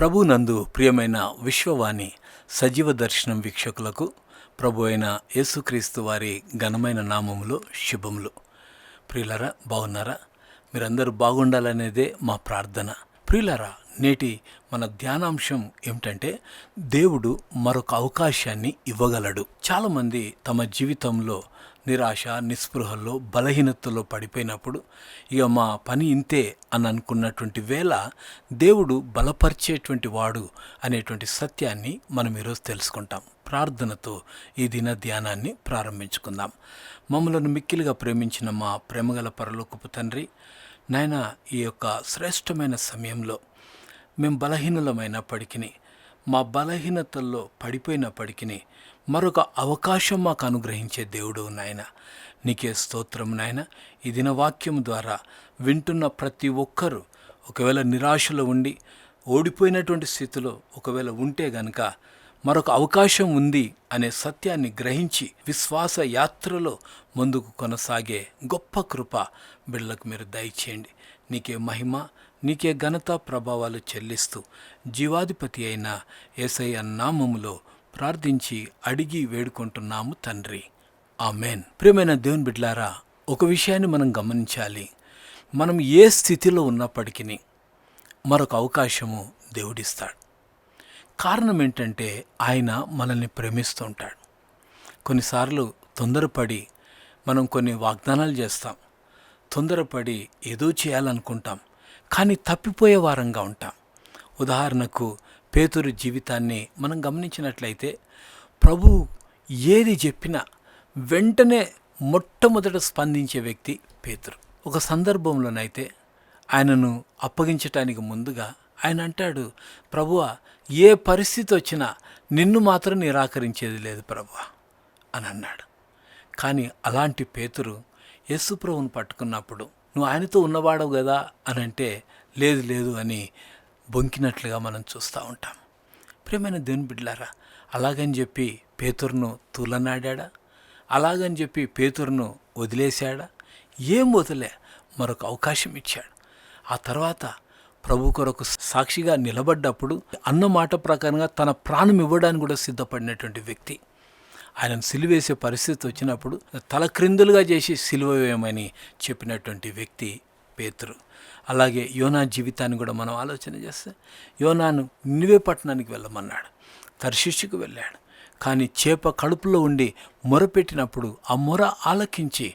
ప్రభునందు ప్రియమైన విశ్వవాణి సజీవ దర్శనం వీక్షకులకు ప్రభు అయిన యేసుక్రీస్తు వారి ఘనమైన నామములో శుభములు. ప్రియులరా, బాగున్నారా? మీరందరూ బాగుండాలనేదే మా ప్రార్థన. ప్రియులరా, నేటి మన ధ్యానాంశం ఏమిటంటే దేవుడు మరొక అవకాశాన్ని ఇవ్వగలడు. చాలామంది తమ జీవితంలో నిరాశ, నిస్పృహల్లో, బలహీనతలో పడిపోయినప్పుడు ఇక మా పని ఇంతే అని అనుకున్నటువంటి వేళ దేవుడు బలపరిచేటువంటి వాడు అనేటువంటి సత్యాన్ని మనం ఈరోజు తెలుసుకుంటాం. ప్రార్థనతో ఈ దిన ధ్యానాన్ని ప్రారంభించుకుందాం. మమ్మలను మిక్కిలిగా ప్రేమించిన మా ప్రేమగల పరలోకపు తండ్రి, నాయన, ఈ యొక్క శ్రేష్టమైన సమయంలో మేము బలహీనులమైనప్పటికీ, మా బలహీనతల్లో పడిపోయినప్పటికీ మరొక అవకాశం మాకు అనుగ్రహించే దేవుడు నాయన. నీకే స్తోత్రం నాయన. ఈ దిన వాక్యం ద్వారా వింటున్న ప్రతి ఒక్కరూ ఒకవేళ నిరాశలో ఉండి ఓడిపోయినటువంటి స్థితిలో ఒకవేళ ఉంటే గనక మరొక అవకాశం ఉంది అనే సత్యాన్ని గ్రహించి విశ్వాస యాత్రలో ముందుకు కొనసాగే గొప్ప కృప బిడ్డలకు మీరు దయచేయండి. నీకే మహిమ, నీకే ఘనత, ప్రభావాలు చెల్లిస్తూ జీవాధిపతి అయిన యేసయ్య నామములో ప్రార్థించి అడిగి వేడుకుంటున్నాము తండ్రి, ఆమెన్. ప్రియమైన దేవుని బిడ్డలారా, ఒక విషయాన్ని మనం గమనించాలి. మనం ఏ స్థితిలో ఉన్నప్పటికీ మరొక అవకాశము దేవుడిస్తాడు. కారణం ఏంటంటే ఆయన మనల్ని ప్రేమిస్తూ ఉంటాడు. కొన్నిసార్లు తొందరపడి మనం కొన్ని వాగ్దానాలు చేస్తాం, తొందరపడి ఏదో చేయాలనుకుంటాం, కానీ తప్పిపోయే వారంగా ఉంటాం. ఉదాహరణకు పేతురు జీవితాన్ని మనం గమనించినట్లయితే ప్రభు ఏది చెప్పినా వెంటనే మొట్టమొదట స్పందించే వ్యక్తి పేతురు. ఒక సందర్భంలోనైతే ఆయనను అప్పగించటానికి ముందుగా ఆయన అంటాడు, ప్రభువా, ఏ పరిస్థితి వచ్చినా నిన్ను మాత్రం నిరాకరించేది లేదు ప్రభువా అని అన్నాడు. కానీ అలాంటి పేతురు యేసు ప్రభువును పట్టుకున్నప్పుడు నువ్వు ఆయనతో ఉన్నవాడవు కదా అని అంటే లేదు లేదు అని బొంకినట్లుగా మనం చూస్తూ ఉంటాం. ప్రియమైన దేవుని బిడ్డలారా, అలాగని చెప్పి పేతురును తూలనాడా? అలాగని చెప్పి పేతురును వదిలేశాడా? ఏం వదిలే, మరొక అవకాశం ఇచ్చాడు. ఆ తర్వాత ప్రభు కొరకు సాక్షిగా నిలబడ్డప్పుడు అన్న మాట ప్రకారంగా తన ప్రాణం ఇవ్వడానికి కూడా సిద్ధపడినటువంటి వ్యక్తి. ఆయనను సిలువేసే పరిస్థితి వచ్చినప్పుడు తల క్రిందులుగా చేసి సిలువ వేయమని చెప్పినటువంటి వ్యక్తి పేతురు. అలాగే యోనా జీవితాన్ని కూడా మనం ఆలోచన చేస్తే యోనాను నినివే పట్టణానికి వెళ్ళమన్నాడు, తర్షీషుకు వెళ్ళాడు. కానీ చేప కడుపులో ఉండి మొరపెట్టినప్పుడు ఆ మొర ఆలకించి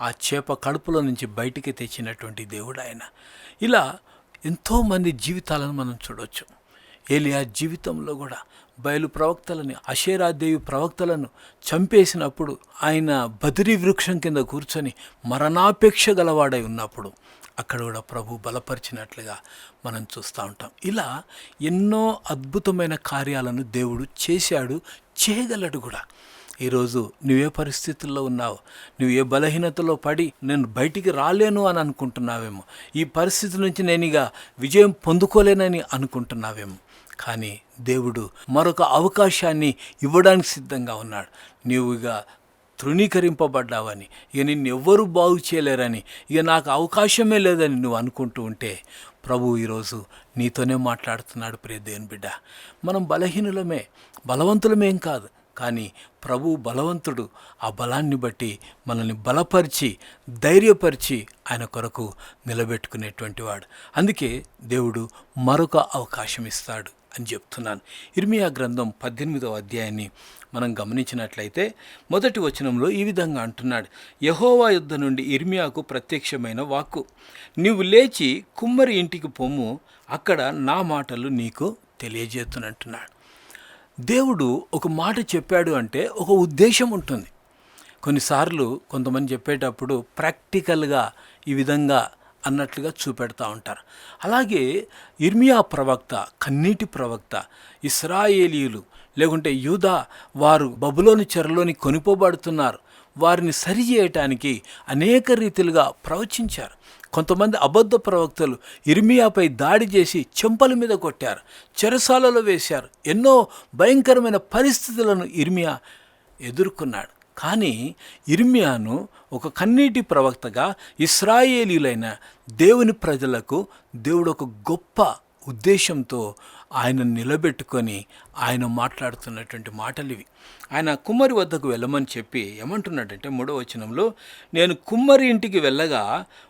ఆ చేప కడుపులో నుంచి బయటికి తెచ్చినటువంటి దేవుడు ఆయన. ఇలా ఎంతోమంది జీవితాలను మనం చూడవచ్చు. ఏలియా జీవితంలో కూడా బయలు ప్రవక్తలని, అషేరాదేవి ప్రవక్తలను చంపేసినప్పుడు ఆయన బదిరీ వృక్షం కింద కూర్చొని మరణాపేక్ష గలవాడై ఉన్నప్పుడు అక్కడ కూడా ప్రభు బలపరిచినట్లుగా మనం చూస్తూ ఉంటాం. ఇలా ఎన్నో అద్భుతమైన కార్యాలను దేవుడు చేశాడు, చేయగలడు కూడా. ఈరోజు నువ్వే పరిస్థితుల్లో ఉన్నావు, నువ్వు ఏ బలహీనతలో పడి నేను బయటికి రాలేను అని అనుకుంటున్నావేమో, ఈ పరిస్థితి నుంచి నేను ఇక విజయం పొందుకోలేనని అనుకుంటున్నావేమో. కానీ దేవుడు మరొక అవకాశాన్ని ఇవ్వడానికి సిద్ధంగా ఉన్నాడు. నీవు ఇక తృణీకరింపబడ్డావని, ఇక నిన్ను ఎవ్వరూ బాగు చేయలేరని, ఇక నాకు అవకాశమే లేదని నువ్వు అనుకుంటూ ఉంటే ప్రభు ఈరోజు నీతోనే మాట్లాడుతున్నాడు. ప్రియ దేవుని బిడ్డ, మనం బలహీనులమే, బలవంతులమేం కాదు. కానీ ప్రభు బలవంతుడు. ఆ బలాన్ని బట్టి మనల్ని బలపరిచి, ధైర్యపరిచి ఆయన కొరకు నిలబెట్టుకునేటువంటి వాడు. అందుకే దేవుడు మరొక అవకాశం ఇస్తాడు అని చెప్తున్నాను. ఇర్మియా గ్రంథం 18వ అధ్యాయాన్ని మనం గమనించినట్లయితే మొదటి వచనంలో ఈ విధంగా అంటున్నాడు, యెహోవా యొద్ద నుండి ఇర్మియాకు ప్రత్యక్షమైన వాక్కు, నీవు లేచి కుమ్మరి ఇంటికి పొమ్ము, అక్కడ నా మాటలు నీకు తెలియజేస్తున్నట్టున్నాడు. దేవుడు ఒక మాట చెప్పాడు అంటే ఒక ఉద్దేశం ఉంటుంది. కొన్నిసార్లు కొంతమంది చెప్పేటప్పుడు ప్రాక్టికల్గా ఈ విధంగా అన్నట్లుగా చూపెడతా ఉంటారు. అలాగే ఇర్మియా ప్రవక్త, కన్నీటి ప్రవక్త, ఇశ్రాయేలీయులు లేకుంటే యూదా వారు బబులోను చెరలోని కొనిపోబడుతున్నారు, వారిని సరిచేయటానికి అనేక రీతిలుగా ప్రవచించారు. కొంతమంది అబద్ధ ప్రవక్తలు ఇర్మియాపై దాడి చేసి చెంపల మీద కొట్టారు, చెరసాలలో వేశారు. ఎన్నో భయంకరమైన పరిస్థితులను ఇర్మియా ఎదుర్కొన్నాడు. కానీ ఇర్మియాను ఒక కన్నీటి ప్రవక్తగా ఇశ్రాయేలీయులైన దేవుని ప్రజలకు దేవుడు ఒక గొప్ప ఉద్దేశంతో ఆయన నిలబెట్టుకొని ఆయన మాట్లాడుతున్నటువంటి మాటలు ఇవి. ఆయన కుమ్మరి వద్దకు వెళ్ళమని చెప్పి ఏమంటున్నాడంటే 3వ వచనంలో, నేను కుమ్మరి ఇంటికి వెళ్ళగా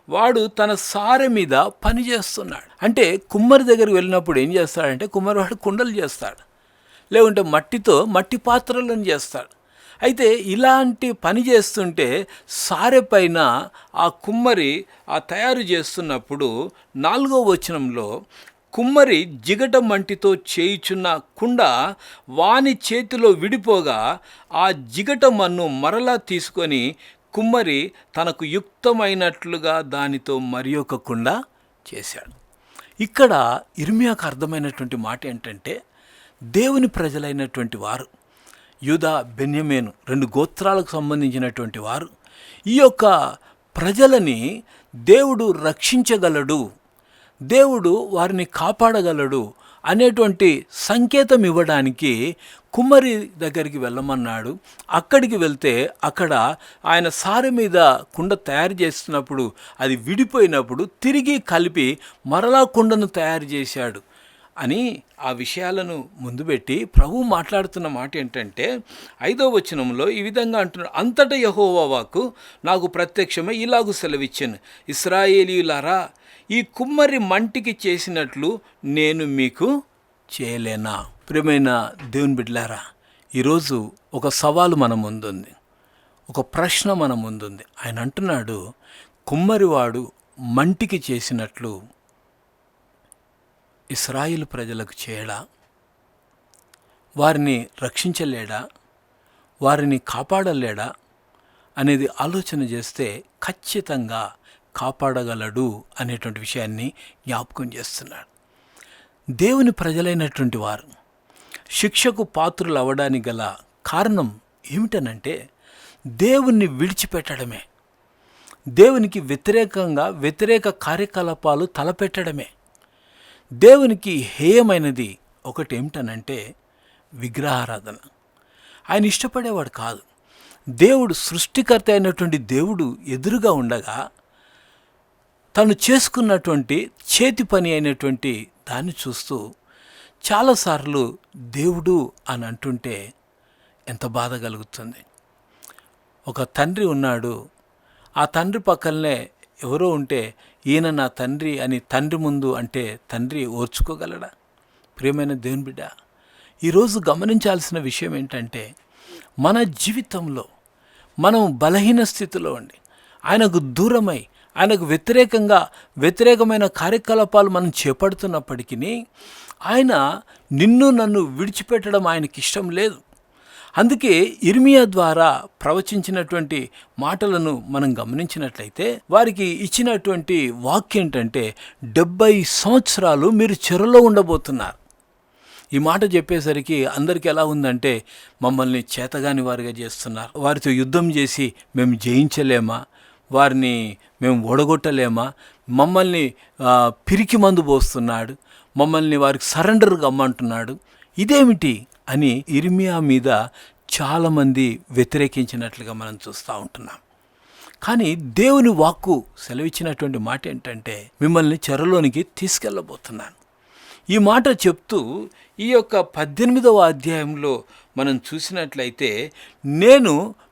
వాడు తన సారె మీద పని చేస్తున్నాడు. అంటే కుమ్మరి దగ్గరికి వెళ్ళినప్పుడు ఏం చేస్తాడంటే కుమ్మరి వాడు కుండలు చేస్తాడు, లేకుంటే మట్టితో మట్టి పాత్రలను చేస్తాడు. అయితే ఇలాంటి పని చేస్తుంటే సారె పైన ఆ కుమ్మరి ఆ తయారు చేస్తున్నప్పుడు 4వ వచనంలో, కుమ్మరి జిగట మంటితో చేయుచున్న కుండ వాని చేతిలో విడిపోగా ఆ జిగట మన్ను మరలా తీసుకొని కుమ్మరి తనకు యుక్తమైనట్లుగా దానితో మరి ఒక కుండ చేశాడు. ఇక్కడ ఇర్మియాకు అర్థమైనటువంటి మాట ఏంటంటే, దేవుని ప్రజలైనటువంటి వారు, యూదా బెన్యమీను 2 గోత్రాలకు సంబంధించినటువంటి వారు, ఈ యొక్క ప్రజలని దేవుడు రక్షించగలడు, దేవుడు వారిని కాపాడగలడు అనేటువంటి సంకేతం ఇవ్వడానికి కుమ్మరి దగ్గరికి వెళ్ళమన్నాడు. అక్కడికి వెళ్తే అక్కడ ఆయన సారె మీద కుండ తయారు చేస్తున్నప్పుడు అది విడిపోయినప్పుడు తిరిగి కలిపి మరలా కుండను తయారు చేశాడు అని ఆ విషయాలను ముందు పెట్టి ప్రభువు మాట్లాడుతున్న మాట ఏంటంటే 5వ వచనంలో ఈ విధంగా అంటున్నాడు, అంతటా యెహోవా వాక్కు నాకు ప్రత్యక్షమై ఇలాగు సెలవిచ్చాను, ఇశ్రాయేలీయులారా, ఈ కుమ్మరి మంటికి చేసినట్లు నేను మీకు చేయలేనా? ప్రియమైన దేవుని బిడ్డలారా, ఈరోజు ఒక సవాలు మన ముందుంది, ఒక ప్రశ్న మన ముందుంది. ఆయన అంటున్నాడు, కుమ్మరివాడు మంటికి చేసినట్లు ఇశ్రాయేలు ప్రజలకు చేయడా? వారిని రక్షించలేడా? వారిని కాపాడలేడా అనేది ఆలోచన చేస్తే ఖచ్చితంగా కాపాడగలడు అనేటువంటి విషయాన్ని జ్ఞాపకం చేస్తున్నాడు. దేవుని ప్రజలైనటువంటి వారు శిక్షకు పాత్రులు అవ్వడానికి గల కారణం ఏమిటనంటే దేవుణ్ణి విడిచిపెట్టడమే, దేవునికి వ్యతిరేక కార్యకలాపాలు తలపెట్టడమే. దేవునికి హేయమైనది ఒకటి ఏమిటనంటే విగ్రహారాధన. ఆయన ఇష్టపడేవాడు కాదు. దేవుడు సృష్టికర్త అయినటువంటి దేవుడు ఎదురుగా ఉండగా తను చేసుకున్నటువంటి చేతి పని అయినటువంటి దాన్ని చూస్తూ చాలాసార్లు దేవుడు అని అంటుంటే ఎంత బాధ కలుగుతుంది. ఒక తండ్రి ఉన్నాడు, ఆ తండ్రి పక్కనే ఎవరో ఉంటే ఈయన నా తండ్రి అని తండ్రి ముందు అంటే తండ్రి ఓర్చుకోగలడా? ప్రియమైన దేవుని బిడ్డ, ఈరోజు గమనించాల్సిన విషయం ఏంటంటే మన జీవితంలో మనం బలహీన స్థితిలో ఉండి ఆయనకు దూరమై ఆయనకు వ్యతిరేకమైన కార్యకలాపాలు మనం చేపడుతున్నప్పటికీ ఆయన నిన్ను నన్ను విడిచిపెట్టడం ఆయనకి ఇష్టం లేదు. అందుకే ఇర్మియా ద్వారా ప్రవచించినటువంటి మాటలను మనం గమనించినట్లయితే వారికి ఇచ్చినటువంటి వాక్యం ఏంటంటే 70 సంవత్సరాలు మీరు చెరలో ఉండబోతున్నారు. ఈ మాట చెప్పేసరికి అందరికీ ఎలా ఉందంటే మమ్మల్ని చేతగాని వారిగా చేస్తున్నారు, వారితో యుద్ధం చేసి మేము జయించలేమా, వారిని మేము ఓడగొట్టలేమా, మమ్మల్ని పిరికి మందు పోస్తున్నాడు, మమ్మల్ని వారికి సరెండర్ కమ్మంటున్నాడు, ఇదేమిటి అని ఇర్మియా మీద చాలామంది వ్యతిరేకించినట్లుగా మనం చూస్తూ ఉంటున్నాం. కానీ దేవుని వాక్కు సెలవిచ్చినటువంటి మాట ఏంటంటే మిమ్మల్ని చెరలోనికి తీసుకెళ్ళబోతున్నాను. ఈ మాట చెప్తూ ఈ యొక్క 18వ అధ్యాయంలో మనం చూసినట్లయితే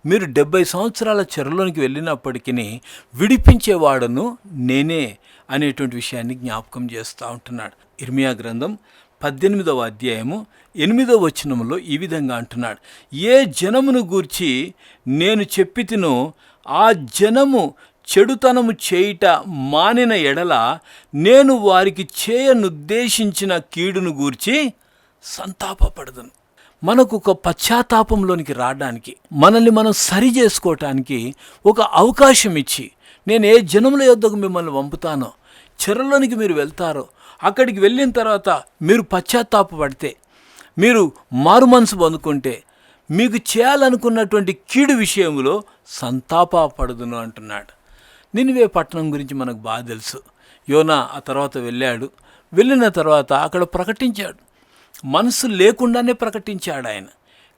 మీరు 70 సంవత్సరాల చెరలోనికి వెళ్ళినప్పటికీ విడిపించేవాడను నేనే అనేటువంటి విషయాన్ని జ్ఞాపకం చేస్తూ ఉంటున్నాడు. ఇర్మియా గ్రంథం 18వ అధ్యాయము 8వ వచనంలో ఈ విధంగా అంటున్నాడు, ఏ జనమును గూర్చి నేను చెప్పితినో ఆ జనము చెడుతనము చేయుట మానిన ఎడల నేను వారికి చేయనుద్దేశించిన కీడును గూర్చి సంతాపపడదును. మనకు ఒక పశ్చాత్తాపంలోనికి రావడానికి, మనల్ని మనం సరి చేసుకోవటానికి ఒక అవకాశం ఇచ్చి, నేను ఏ జనముల యొద్దకు మిమ్మల్ని పంపుతానో, చెరలోనికి మీరు వెళ్తారో, అక్కడికి వెళ్ళిన తర్వాత మీరు పశ్చాత్తాపపడితే, మీరు మారు మనసు పొందుకుంటే, మీకు చేయాలనుకున్నటువంటి కీడు విషయంలో సంతాపపడదును అంటున్నాడు. నినివే పట్టణం గురించి మనకు బాగా తెలుసు. యోనా ఆ తర్వాత వెళ్ళిన తర్వాత అక్కడ ప్రకటించాడు. మనసు లేకుండానే ప్రకటించాడు ఆయన.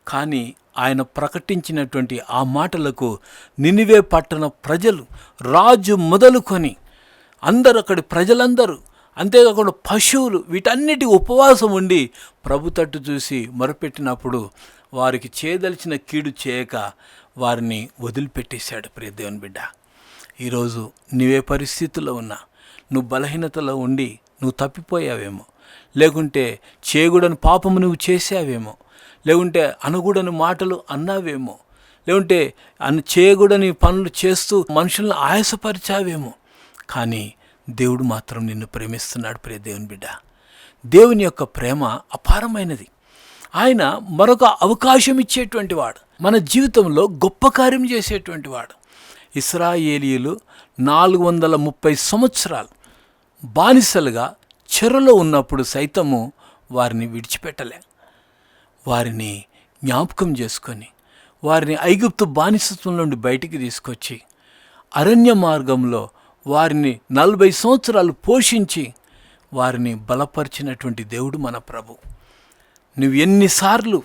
కానీ ఆయన ప్రకటించినటువంటి ఆ మాటలకు నినివే పట్టణ ప్రజలు, రాజు మొదలుకొని అందరూ, అక్కడి ప్రజలందరూ అంతేకాకుండా పశువులు, వీటన్నిటి ఉపవాసం ఉండి ప్రభు తట్టు చూసి మొరపెట్టినప్పుడు వారికి చేయదలిచిన కీడు చేయక వారిని వదిలిపెట్టేశాడు. ప్రియ దేవుని బిడ్డ, ఈరోజు నీవే పరిస్థితుల్లో ఉన్నా, నువ్వు బలహీనతలో ఉండి నువ్వు తప్పిపోయావేమో, లేకుంటే చేయకూడని పాపము నువ్వు చేసావేమో, లేకుంటే అనకూడని మాటలు అన్నావేమో, లేకుంటే చేయకూడని పనులు చేస్తూ మనుషులను ఆయాసపరిచావేమో. కానీ దేవుడు మాత్రం నిన్ను ప్రేమిస్తున్నాడు. ప్రియ దేవుని బిడ్డ, దేవుని యొక్క ప్రేమ అపారమైనది. ఆయన మరొక అవకాశం ఇచ్చేటువంటి వాడు, మన జీవితంలో గొప్ప కార్యం చేసేటువంటి వాడు. ఇశ్రాయేలీయులు 430 సంవత్సరాలు బానిసలుగా చెరలో ఉన్నప్పుడు సైతము వారిని విడిచిపెట్టలే. వారిని జ్ఞాపకం చేసుకొని వారిని ఐగుప్తు బానిసత్వం నుండి బయటికి తీసుకొచ్చి అరణ్య మార్గంలో వారిని 40 సంవత్సరాలు పోషించి వారిని బలపరిచినటువంటి దేవుడు మన ప్రభు. నువ్వు ఎన్నిసార్లు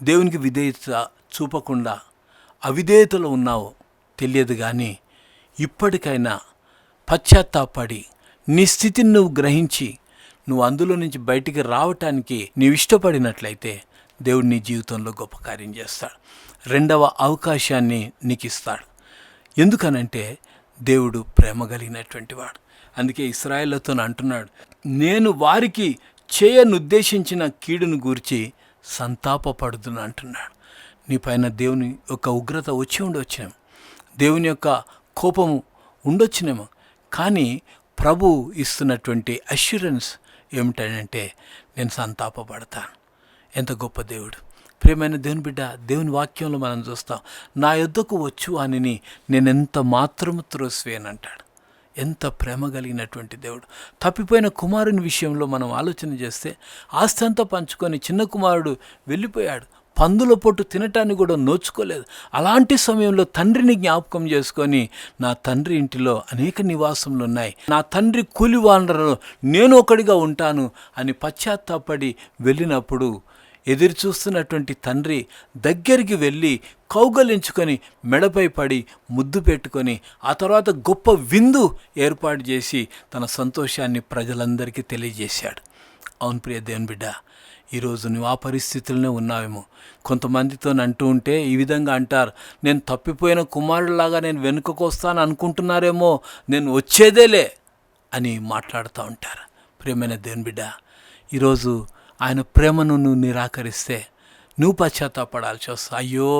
దేవునికి విధేయత చూపకుండా అవిధేయతలో ఉన్నావో తెలియదు, కానీ ఇప్పటికైనా పశ్చాత్తాపడి నీ స్థితిని నువ్వు గ్రహించి నువ్వు అందులో నుంచి బయటికి రావటానికి నీవు ఇష్టపడినట్లయితే దేవుడు నీ జీవితంలో గొప్ప కార్యం చేస్తాడు. రెండవ అవకాశాన్ని నీకు ఇస్తాడు. ఎందుకనంటే దేవుడు ప్రేమ కలిగినటువంటి వాడు. అందుకే ఇశ్రాయేలుతో అంటున్నాడు, నేను వారికి చేయనుద్దేశించిన కీడును గూర్చి సంతాపపడుతున్నా అంటున్నాడు. నీ పైన దేవుని యొక్క ఉగ్రత వచ్చి ఉండొచ్చేమో, దేవుని యొక్క కోపము ఉండొచ్చునేమో, కానీ ప్రభు ఇస్తున్నటువంటి అష్యూరెన్స్ ఏమిటంటే నేను సంతాపపడతాను. ఎంత గొప్ప దేవుడు! ప్రియమైన దేవుని బిడ్డ, దేవుని వాక్యంలో మనం చూస్తాం, నా యొద్దకు వచ్చు అని నేనెంత మాత్రము త్రోసివేయనంటాడు. ఎంత ప్రేమ కలిగినటువంటి దేవుడు! తప్పిపోయిన కుమారుని విషయంలో మనం ఆలోచన చేస్తే ఆస్తి అంతా పంచుకొని చిన్న కుమారుడు వెళ్ళిపోయాడు. పందుల పొట్టు తినటాన్ని కూడా నోచుకోలేదు. అలాంటి సమయంలో తండ్రిని జ్ఞాపకం చేసుకొని, నా తండ్రి ఇంటిలో అనేక నివాసములు ఉన్నాయి, నా తండ్రి కూలివానరులో నేను ఒకడిగా ఉంటాను అని పశ్చాత్తాపడి వెళ్ళినప్పుడు ఎదురు చూస్తున్నటువంటి తండ్రి దగ్గరికి వెళ్ళి కౌగలించుకొని మెడపై పడి ముద్దు పెట్టుకొని ఆ తర్వాత గొప్ప విందు ఏర్పాటు చేసి తన సంతోషాన్ని ప్రజలందరికీ తెలియజేశాడు. అవును ప్రియ దేవుని బిడ్డ, ఈరోజు నువ్వు ఆ పరిస్థితుల్లోనే ఉన్నావేమో. కొంతమందితో అంటూ ఉంటే ఈ విధంగా అంటారు, నేను తప్పిపోయిన కుమారుడిలాగా నేను వెనుకకు వస్తాను అనుకుంటున్నారేమో, నేను వచ్చేదేలే అని మాట్లాడుతూ ఉంటారు. ప్రియమైన దేవుని బిడ్డ, ఈరోజు ఆయన ప్రేమను నువ్వు నిరాకరిస్తే నువ్వు పశ్చాత్తాపడాల్సి వస్తుంది. అయ్యో,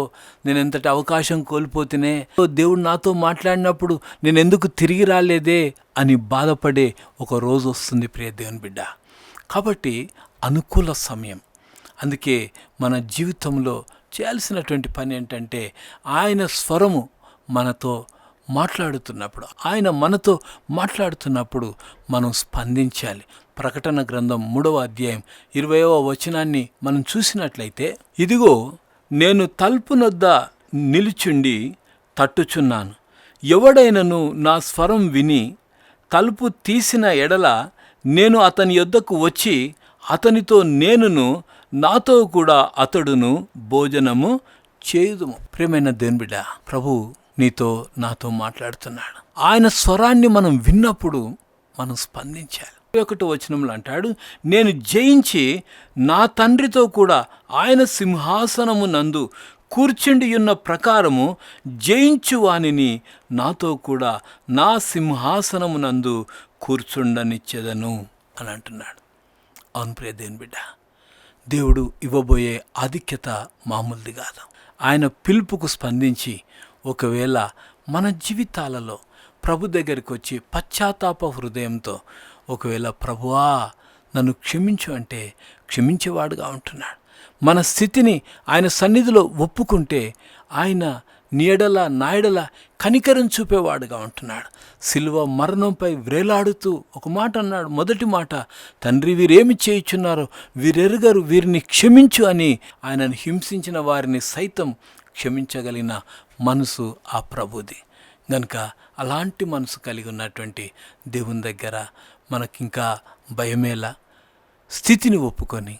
నేను ఎంతటి అవకాశం కోల్పోతేనే, దేవుడు నాతో మాట్లాడినప్పుడు నేను ఎందుకు తిరిగి రాలేదే అని బాధపడే ఒక రోజు వస్తుంది ప్రియ దేవుని బిడ్డ. కాబట్టి అనుకూల సమయం. అందుకే మన జీవితంలో చేయాల్సినటువంటి పని ఏంటంటే, ఆయన స్వరము మనతో మాట్లాడుతున్నప్పుడు, ఆయన మనతో మాట్లాడుతున్నప్పుడు మనం స్పందించాలి. ప్రకటన గ్రంథం 3వ అధ్యాయం 20వ వచనాన్ని మనం చూసినట్లయితే, ఇదిగో నేను తలుపు నొద్ద నిలుచుండి తట్టుచున్నాను, ఎవడైనను నా స్వరం విని తలుపు తీసిన ఎడల నేను అతని యొద్దకు వచ్చి అతనితో నేనును నాతో కూడా అతడును భోజనము చేయుదుము. ప్రియమైన దేవుని బిడ్డ, ప్రభు నీతో నాతో మాట్లాడుతున్నాడు. ఆయన స్వరాన్ని మనం విన్నప్పుడు మనం స్పందించాలి. 21వ వచనంలో అంటాడు, నేను జయించి నా తండ్రితో కూడా ఆయన సింహాసనము నందు కూర్చుండి ఉన్న ప్రకారము జయించు వానిని నాతో కూడా నా సింహాసనము నందు కూర్చుండనిచ్చెదను అని అంటున్నాడు. అవును ప్రియ దేవుని బిడ్డ, దేవుడు ఇవ్వబోయే ఆధిక్యత మామూలుది కాదు. ఆయన పిలుపుకు స్పందించి ఒకవేళ మన జీవితాలలో ప్రభు దగ్గరికి వచ్చి పశ్చాత్తాప హృదయంతో ఒకవేళ ప్రభువా నన్ను క్షమించు అంటే క్షమించేవాడుగా ఉంటున్నాడు. మన స్థితిని ఆయన సన్నిధిలో ఒప్పుకుంటే ఆయన నీడల నాయడల కనికరం చూపేవాడుగా ఉంటున్నాడు. సిలువ మరణంపై వ్రేలాడుతూ ఒక మాట అన్నాడు. మొదటి మాట, తండ్రి వీరేమి చేయుచున్నారో వీరెరుగరు, వీరిని క్షమించు అని ఆయనను హింసించిన వారిని సైతం క్షమించగలిగిన మనసు ఆ ప్రభుది. కనుక అలాంటి మనసు కలిగి ఉన్నటువంటి దేవుని దగ్గర మనకింకా భయమేలా? స్థితిని ఒప్పుకొని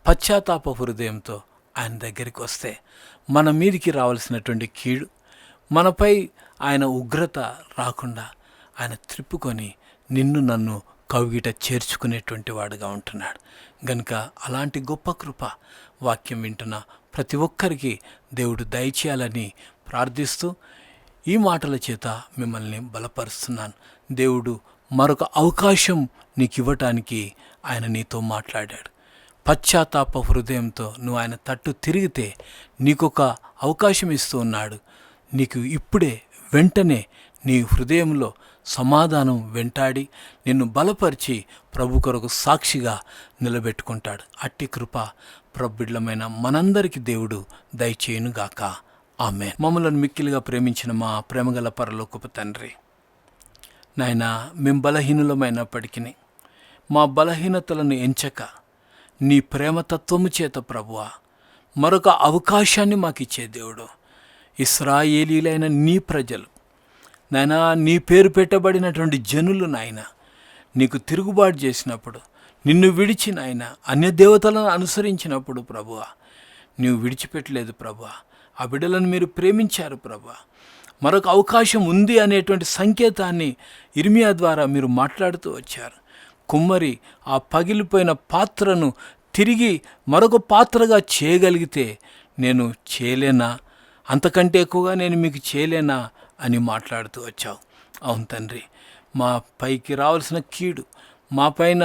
పశ్చాత్తాప హృదయంతో ఆయన దగ్గరికి వస్తే మన మీదికి రావాల్సినటువంటి కీడు, మనపై ఆయన ఉగ్రత రాకుండా ఆయన త్రిప్పుకొని నిన్ను నన్ను కౌగిట చేర్చుకునేటువంటి వాడుగా ఉంటున్నాడు. గనుక అలాంటి గొప్ప కృప వాక్యం వింటున్న ప్రతి ఒక్కరికి దేవుడు దయచేయాలని ప్రార్థిస్తూ ఈ మాటల చేత మిమ్మల్ని బలపరుస్తున్నాను. దేవుడు మరొక అవకాశం నీకు ఇవ్వటానికి ఆయన నీతో మాట్లాడాడు. పశ్చాత్తాప హృదయంతో నువ్వు ఆయన తట్టు తిరిగితే నీకొక అవకాశం ఇస్తూ ఉన్నాడు. నీకు ఇప్పుడే వెంటనే నీ హృదయంలో సమాధానం వెంటాడి నిన్ను బలపరిచి ప్రభు కొరకు సాక్షిగా నిలబెట్టుకుంటాడు. అట్టి కృప ప్రభుబిడ్డలమైన మనందరికీ దేవుడు దయచేయునుగాక. ఆమేన్. మమ్మలను మిక్కిలిగా ప్రేమించిన మా ప్రేమగల పరలోకపు తండ్రి, నాయనా, మేము బలహీనులమైనప్పటికీ మా బలహీనతలను ఎంచక నీ ప్రేమతత్వము చేత ప్రభువా మరొక అవకాశాన్ని మాకు ఇచ్చే దేవుడు. ఇశ్రాయేలీలైన నీ ప్రజలు నాయనా, నీ పేరు పెట్టబడినటువంటి జనులు నాయన నీకు తిరుగుబాటు చేసినప్పుడు, నిన్ను విడిచి నాయన అన్య దేవతలను అనుసరించినప్పుడు ప్రభువా నీవు విడిచిపెట్టలేదు ప్రభువా. ఆ బిడ్డలను మీరు ప్రేమించారు ప్రభువా. మరొక అవకాశం ఉంది అనేటువంటి సంకేతాన్ని ఇర్మియా ద్వారా మీరు మాట్లాడుతూ వచ్చారు. కుమ్మరి ఆ పగిలిపోయిన పాత్రను తిరిగి మరొక పాత్రగా చేయగలిగితే నేను చేయలేనా, అంతకంటే ఎక్కువగా నేను మీకు చేయలేనా అని మాట్లాడుతూ వచ్చావు. అవును తండ్రి, మా పైకి రావాల్సిన కీడు, మా పైన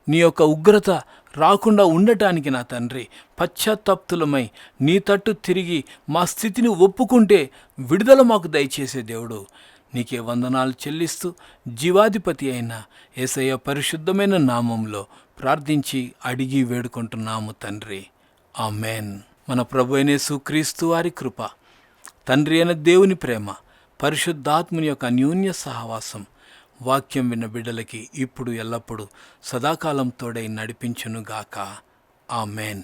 నీ యొక్క ఉగ్రత రాకుండా ఉండటానికి నా తండ్రి పశ్చాత్తాప్తులమై నీ తట్టు తిరిగి మా స్థితిని ఒప్పుకుంటే విడుదల మాకు దయచేసే దేవుడు నీకే వందనాలు చెల్లిస్తూ జీవాధిపతి అయిన యేసయ్య పరిశుద్ధమైన నామంలో ప్రార్థించి అడిగి వేడుకుంటున్నాము తండ్రి. ఆమేన్. మన ప్రభు అయిన యేసుక్రీస్తు వారి కృప, తండ్రి అయిన దేవుని ప్రేమ, పరిశుద్ధాత్ముని యొక్క అన్యోన్య సహవాసం వాక్యం విన్న బిడ్డలకి ఇప్పుడు ఎల్లప్పుడూ సదాకాలం తోడై నడిపించునుగాక. ఆమేన్.